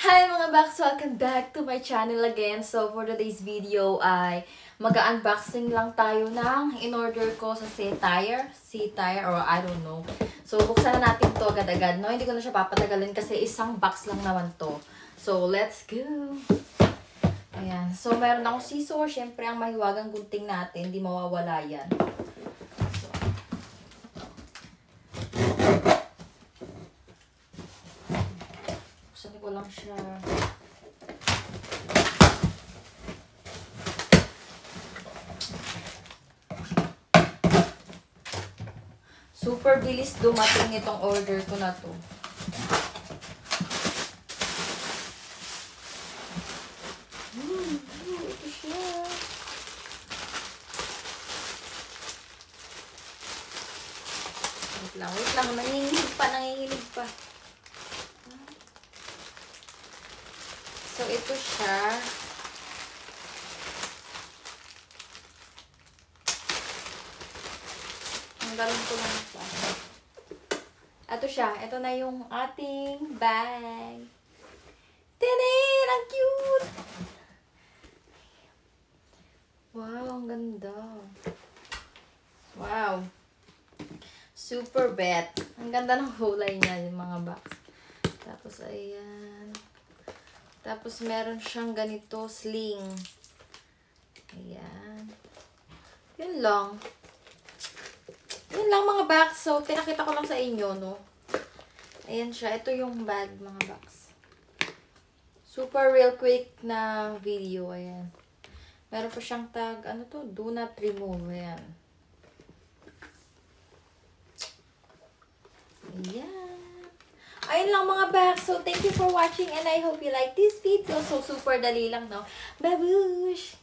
Hi mga Baks! Welcome back to my channel again. So, for today's video ay mag-unboxing lang tayo ng in-order ko sa C-Tire or I don't know. So, buksan na natin to agad-agad. No, hindi ko na siya papatagalin kasi isang box lang naman to. So, let's go! Ayan. So, meron akong scissor. Siyempre, ang mahiwagang gunting natin. Hindi mawawala yan. Buksan ko lang siya. Super bilis dumating itong order ko na to. Ito siya. Wait lang. Nanginginig pa. So, ito siya. Ang galing ko lang siya. Ito siya. Ito na yung ating bag. Tinin! Ang cute! Wow, ang ganda. Wow. Super bet. Ang ganda ng kulay niya, yung mga box. Tapos, ayan. Tapos, meron siyang ganito, sling. Ayan. Yun lang. Yun lang mga box. So, pinakita ko lang sa inyo, no? Ayan siya. Ito yung bag, mga box. Super real quick na video. Ayan. Meron pa siyang tag. Ano to? Do not remove. Ayan. Ayan. Ayun lang mga box. So, thank you for watching and I hope you like this video. So, super dali lang, no? Babush!